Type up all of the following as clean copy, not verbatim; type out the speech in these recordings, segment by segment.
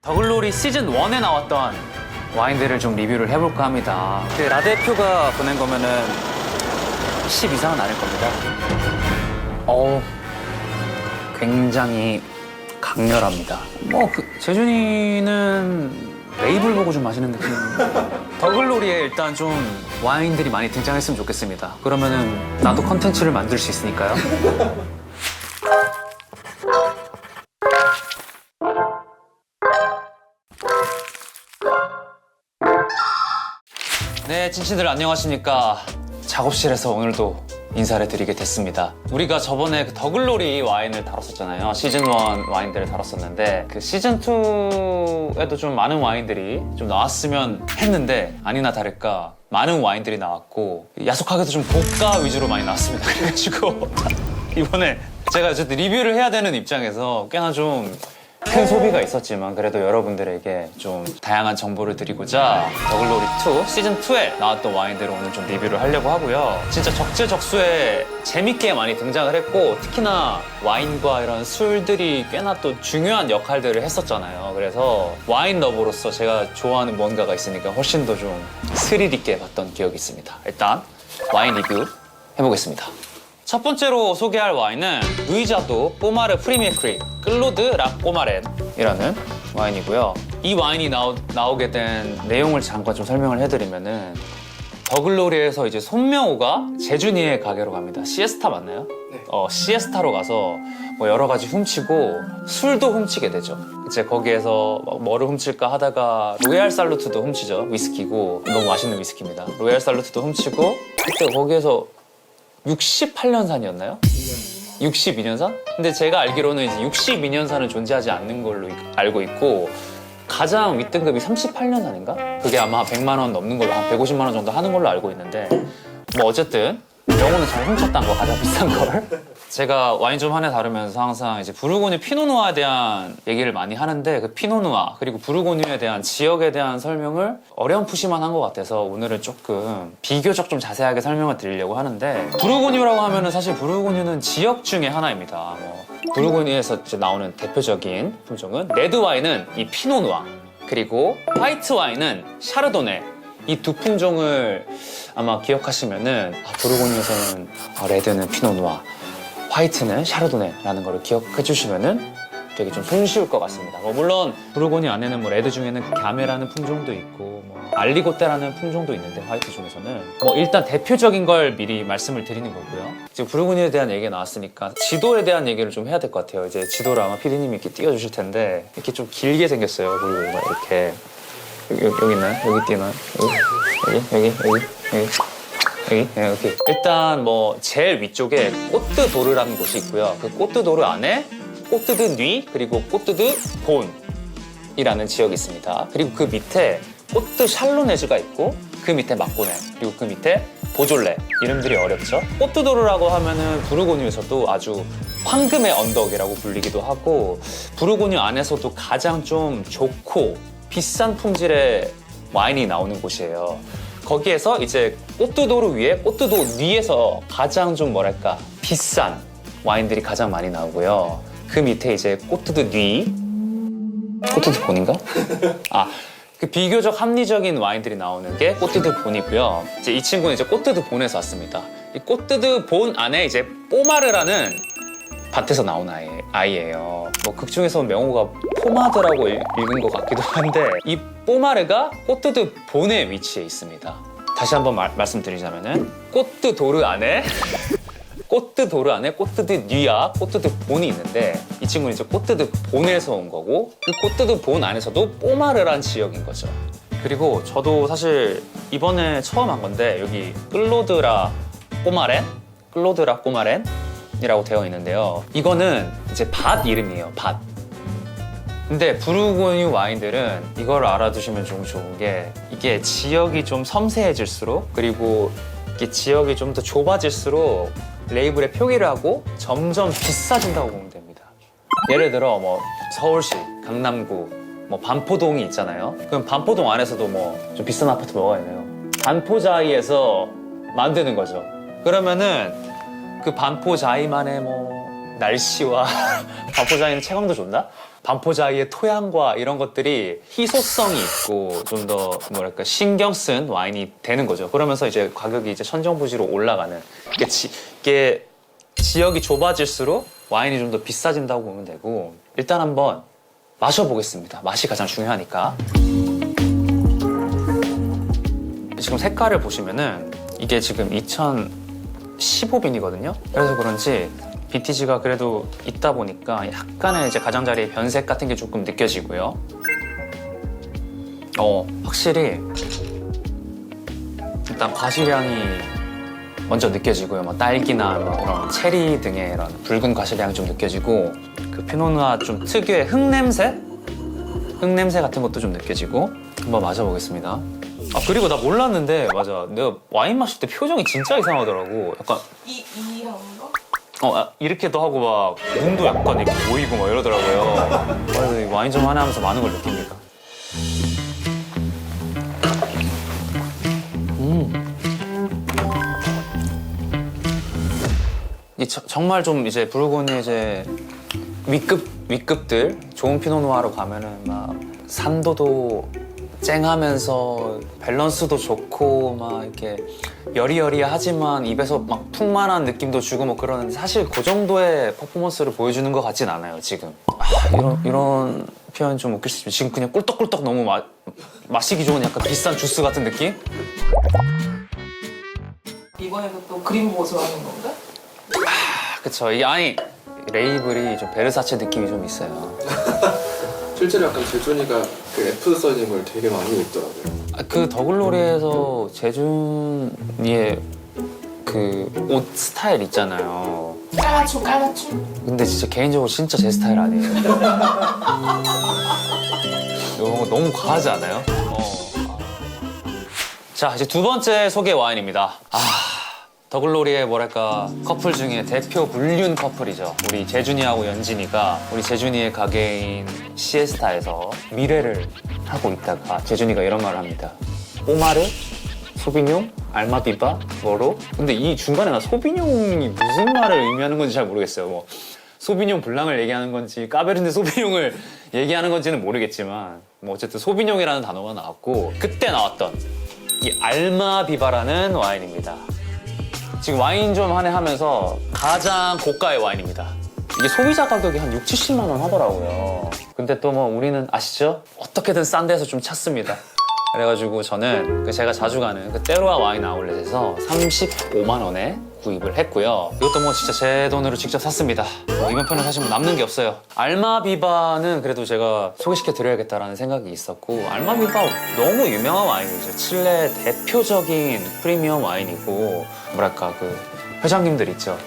더글로리 시즌 1에 나왔던 와인들을 좀 리뷰를 해볼까 합니다. 라 대표가 보낸 거면은 10 이상은 아닐 겁니다. 굉장히 강렬합니다. 재준이는 레이블 보고 좀 마시는 느낌. 더글로리에 일단 좀 와인들이 많이 등장했으면 좋겠습니다. 그러면은 나도 컨텐츠를 만들 수 있으니까요. 네, 진친들 안녕하십니까. 작업실에서 오늘도 인사를 드리게 됐습니다. 우리가 저번에 그 더글로리 와인을 다뤘었잖아요. 시즌 1 와인들을 다뤘었는데 그 시즌 2에도 좀 많은 와인들이 좀 나왔으면 했는데 아니나 다를까 많은 와인들이 나왔고 야속하게도 좀 고가 위주로 많이 나왔습니다. 그래가지고 이번에 제가 어쨌든 리뷰를 해야 되는 입장에서 꽤나 좀 큰 소비가 있었지만 그래도 여러분들에게 좀 다양한 정보를 드리고자 더글로리 2 시즌 2에 나왔던 와인들을 오늘 좀 리뷰를 하려고 하고요. 진짜 적재적소에 재밌게 많이 등장을 했고 특히나 와인과 이런 술들이 꽤나 또 중요한 역할들을 했었잖아요. 그래서 와인 러버로서 제가 좋아하는 뭔가가 있으니까 훨씬 더 좀 스릴 있게 봤던 기억이 있습니다. 일단 와인 리뷰 해보겠습니다. 첫 번째로 소개할 와인은 루이자도 포마르 프리메크리 클로드 라 꼬마렌이라는 와인이고요. 이 와인이 나오게 된 내용을 잠깐 좀 설명을 해드리면은 더글로리에서 이제 손명호가 재준이의 가게로 갑니다. 시에스타 맞나요? 네. 시에스타로 가서 뭐 여러 가지 훔치고 술도 훔치게 되죠. 이제 거기에서 뭐를 훔칠까 하다가 로얄 살루트도 훔치죠. 위스키고 너무 맛있는 위스키입니다. 로얄 살루트도 훔치고 그때 거기에서 68년산이었나요? 62년산? 근데 제가 알기로는 이제 62년산은 존재하지 않는 걸로 알고 있고 가장 윗등급이 38년산인가? 그게 아마 100만 원 넘는 걸로 한 150만 원 정도 하는 걸로 알고 있는데 뭐 어쨌든 영호는 잘 훔쳤다는 거 가장 비싼 걸. 제가 와인 좀 한 해 다루면서 항상 이제 부르고뉴 피노누아에 대한 얘기를 많이 하는데 그 피노누아 그리고 부르고뉴에 대한 지역에 대한 설명을 어렴풋이만 한 것 같아서 오늘은 조금 비교적 좀 자세하게 설명을 드리려고 하는데 부르고뉴라고 하면은 사실 부르고뉴는 지역 중에 하나입니다. 부르고뉴에서 이제 나오는 대표적인 품종은 레드 와인은 이 피노누아 그리고 화이트 와인은 샤르도네 이 두 품종을 아마 기억하시면은 부르고뉴에서는 레드는 피노누아 화이트는 샤르도네라는 걸 기억해 주시면은 되게 좀 손쉬울 것 같습니다. 물론 부르고뉴 안에는 레드 중에는 갸메라는 품종도 있고 알리고떼라는 품종도 있는데 화이트 중에서는 일단 대표적인 걸 미리 말씀을 드리는 거고요. 지금 부르고뉴에 대한 얘기가 나왔으니까 지도에 대한 얘기를 좀 해야 될 것 같아요. 이제 지도를 아마 피디님이 이렇게 띄워주실 텐데 이렇게 좀 길게 생겼어요. 부르고뉴가 이렇게 여기 있나요? 여기 띄나요? 여기. 네, 이렇게. 일단 제일 위쪽에 꼬뜨도르라는 곳이 있고요. 그 꼬뜨도르 안에 꼬뜨드 뉘 그리고 꼬뜨드 본이라는 지역이 있습니다. 그리고 그 밑에 꼬뜨 샬로네즈가 있고 그 밑에 마꼬네 그리고 그 밑에 보졸레 이름들이 어렵죠. 꼬뜨도르라고 하면은 부르고뉴에서도 아주 황금의 언덕이라고 불리기도 하고 부르고뉴 안에서도 가장 좀 좋고 비싼 품질의 와인이 나오는 곳이에요. 거기에서 이제 꼬뜨도르 위에 꼬뜨도 뉘에서 가장 좀 비싼 와인들이 가장 많이 나오고요. 그 밑에 이제 꼬뜨드 뉘 꼬뜨드 본인가? 그 비교적 합리적인 와인들이 나오는 게 꼬뜨드 본이고요. 이제 이 친구는 이제 꼬뜨드 본에서 왔습니다. 이 꼬뜨드 본 안에 이제 뽀마르라는 밭에서 나온 아이예요. 극 중에서 명호가 포마드라고 읽은 것 같기도 한데 이 뽀마르가 꼬뜨드 본의 위치에 있습니다. 다시 한번 말씀드리자면은 꼬뜨도르 안에 꼬뜨드 뉘와 꼬뜨드 본이 있는데 이 친구는 이제 꼬뜨드 본에서 온 거고 그 꼬뜨드 본 안에서도 뽀마르란 지역인 거죠. 그리고 저도 사실 이번에 처음 한 건데 여기 클로드라 꼬마렌이라고 되어 있는데요. 이거는 이제 밭 이름이에요. 밭. 근데 부르고뉴 와인들은 이걸 알아두시면 좀 좋은 게 이게 지역이 좀 섬세해질수록 그리고 이게 지역이 좀 더 좁아질수록 레이블에 표기를 하고 점점 비싸진다고 보면 됩니다. 예를 들어 서울시, 강남구, 반포동이 있잖아요. 그럼 반포동 안에서도 좀 비싼 아파트 뭐가 있나요? 반포자이에서 만드는 거죠. 그러면은 그 반포자이만의 날씨와 반포자이는 채광도 좋나? 반포자이의 토양과 이런 것들이 희소성이 있고 좀 더 뭐랄까 신경 쓴 와인이 되는 거죠. 그러면서 이제 가격이 이제 천정부지로 올라가는 이게 지역이 좁아질수록 와인이 좀 더 비싸진다고 보면 되고 일단 한번 마셔보겠습니다. 맛이 가장 중요하니까. 지금 색깔을 보시면은 이게 지금 2015빈이거든요. 그래서 그런지 빈티지가 그래도 있다 보니까 약간의 이제 가장자리의 변색 같은 게 조금 느껴지고요. 확실히 일단 과실향이 먼저 느껴지고요. 뭐 딸기나 뭐 이런 체리 등의 이런 붉은 과실향이 좀 느껴지고 그 피노누아 좀 특유의 흙냄새 같은 것도 좀 느껴지고 한번 마셔보겠습니다. 그리고 나 몰랐는데 맞아 내가 와인 마실 때 표정이 진짜 이상하더라고. 약간 이 향으로? 이렇게도 하고 막 눈도 약간 이렇게 보이고 막 이러더라고요. 그래서 이 와인 좀 하나 하면서 많은 걸 느낍니다. 정말 좀 이제 부르고뉴 이제 윗급들 좋은 피노누아로 가면은 막 산도도 쨍하면서 밸런스도 좋고 막 이렇게 여리여리하지만 입에서 막 풍만한 느낌도 주고 뭐 그러는데 사실 그 정도의 퍼포먼스를 보여주는 것 같진 않아요 지금. 이런 표현 좀 웃길 수 있지만 지금 그냥 꿀떡꿀떡 너무 마시기 좋은 약간 비싼 주스 같은 느낌? 이번에도 또 그림 보수하는 건가? 그쵸. 아니 레이블이 좀 베르사체 느낌이 좀 있어요. 실제로 약간 재준이가 그 F 써진 걸 되게 많이 입더라고요. 그 더글로리에서 재준이의 그 옷 스타일 있잖아요. 깔맞춤. 근데 진짜 개인적으로 진짜 제 스타일 아니에요. 이거 너무 과하지 않아요? 자, 이제 두 번째 소개 와인입니다. 더글로리의 뭐랄까 커플 중에 대표 불륜 커플이죠. 우리 재준이하고 연진이가 우리 재준이의 가게인 시에스타에서 미래를 하고 있다가 재준이가 이런 말을 합니다. 오마르, 소비뇽, 알마비바, 뭐로? 근데 이 중간에 나 소비뇽이 무슨 말을 의미하는 건지 잘 모르겠어요. 뭐 소비뇽 블랑을 얘기하는 건지 까베르네 소비뇽을 얘기하는 건지는 모르겠지만 뭐 어쨌든 소비뇽이라는 단어가 나왔고 그때 나왔던 이 알마비바라는 와인입니다. 지금 와인 좀 한 해 하면서 가장 고가의 와인입니다. 이게 소비자 가격이 한 6, 70만 원 하더라고요. 근데 또 뭐 우리는 아시죠? 어떻게든 싼 데서 좀 찾습니다. 그래가지고 저는 제가 자주 가는 그 때로와 와인 아울렛에서 35만 원에 구입을 했고요. 이것도 뭐 진짜 제 돈으로 직접 샀습니다. 이번 편을 사시면 남는 게 없어요. 알마비바는 그래도 제가 소개시켜 드려야겠다라는 생각이 있었고 알마비바 너무 유명한 와인이죠. 칠레 대표적인 프리미엄 와인이고 뭐랄까 그 회장님들 있죠.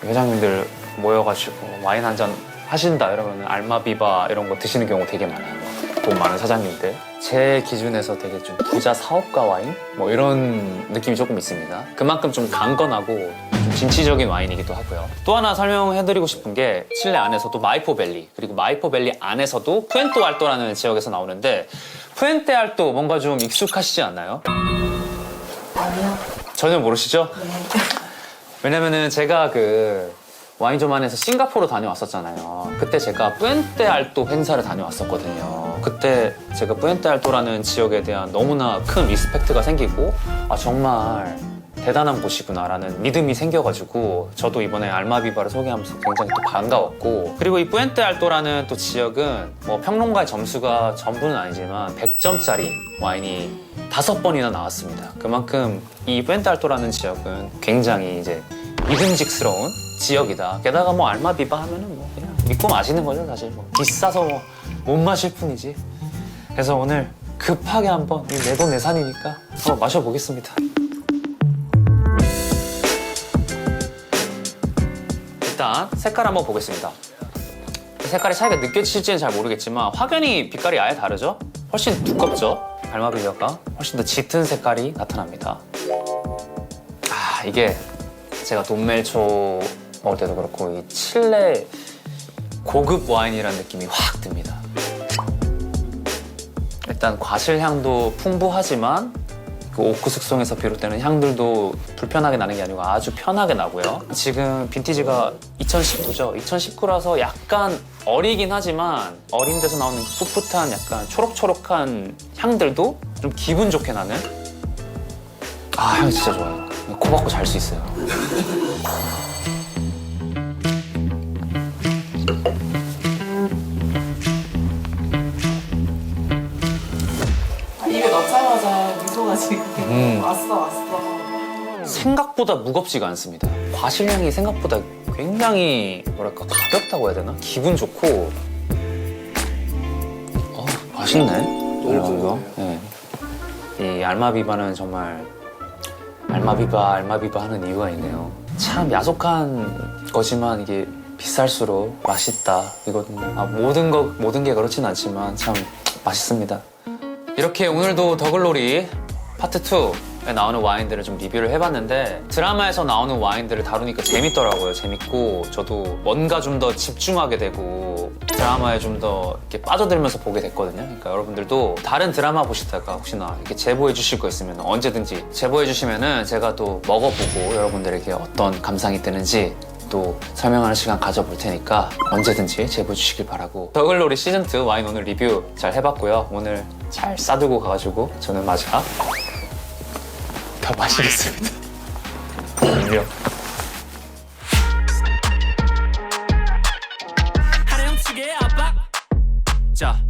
회장님들 모여가지고 와인 한 잔 하신다 이러면 알마비바 이런 거 드시는 경우 되게 많아요. 돈 많은 사장님들. 제 기준에서 되게 좀 부자 사업가 와인? 뭐 이런 느낌이 조금 있습니다. 그만큼 좀 강건하고 좀 진취적인 와인이기도 하고요. 또 하나 설명해드리고 싶은 게 칠레 안에서도 마이포밸리 그리고 마이포밸리 안에서도 푸엔토알토라는 지역에서 나오는데 푸엔테알토 뭔가 좀 익숙하시지 않나요? 아니요. 전혀 모르시죠? 네. 왜냐면은 제가 그 와인조만에서 싱가포르 다녀왔었잖아요. 그때 제가 뿌엔테알토 행사를 다녀왔었거든요. 그때 제가 뿌엔테알토라는 지역에 대한 너무나 큰 리스펙트가 생기고 정말 대단한 곳이구나라는 믿음이 생겨가지고 저도 이번에 알마비바를 소개하면서 굉장히 또 반가웠고 그리고 이 뿌엔테알토라는 또 지역은 뭐 평론가의 점수가 전부는 아니지만 100점짜리 와인이 5번이나 나왔습니다. 그만큼 이 뿌엔테알토라는 지역은 굉장히 이제 믿음직스러운 지역이다. 게다가 뭐 알마비바 하면은 뭐 그냥 믿고 마시는 거죠 사실. 뭐 비싸서 뭐 못 마실 뿐이지. 그래서 오늘 급하게 한번 내 돈 내산이니까 한번 마셔보겠습니다. 일단 색깔 한번 보겠습니다. 색깔의 차이가 느껴지실지는 잘 모르겠지만 확연히 빛깔이 아예 다르죠? 훨씬 두껍죠? 알마비바가 훨씬 더 짙은 색깔이 나타납니다. 이게 제가 돈멜초 먹을 때도 그렇고 이 칠레 고급 와인이라는 느낌이 확 듭니다. 일단 과실향도 풍부하지만 그 오크 숙성에서 비롯되는 향들도 불편하게 나는 게 아니고 아주 편하게 나고요. 지금 빈티지가 2019죠. 2019라서 약간 어리긴 하지만 어린 데서 나오는 풋풋한 약간 초록초록한 향들도 좀 기분 좋게 나는 향이 진짜 좋아요. 코 박고 잘 수 있어요. 입에 넣자마자 미소가 지금 왔어. 생각보다 무겁지가 않습니다. 과실량이 생각보다 굉장히 뭐랄까 가볍다고 해야 되나? 기분 좋고 맛있네. 너무 네. 이 알마비바는 정말 알마비바 하는 이유가 있네요. 참 야속한 거지만 이게 비쌀수록 맛있다. 이건 모든 게 그렇진 않지만 참 맛있습니다. 이렇게 오늘도 더글로리 파트 2에 나오는 와인들을 좀 리뷰를 해봤는데 드라마에서 나오는 와인들을 다루니까 재밌더라고요. 재밌고 저도 뭔가 좀 더 집중하게 되고 드라마에 좀 더 이렇게 빠져들면서 보게 됐거든요. 그러니까 여러분들도 다른 드라마 보시다가 혹시나 이렇게 제보해 주실 거 있으면 언제든지 제보해 주시면은 제가 또 먹어보고 여러분들에게 어떤 감상이 드는지 또 설명하는 시간 가져볼 테니까 언제든지 제보해 주시길 바라고 더글로리 시즌2 와인 오늘 리뷰 잘 해봤고요. 오늘 잘 싸두고 가가지고 저는 마지막 더 마시겠습니다. 안녕. 하령치게 압박 자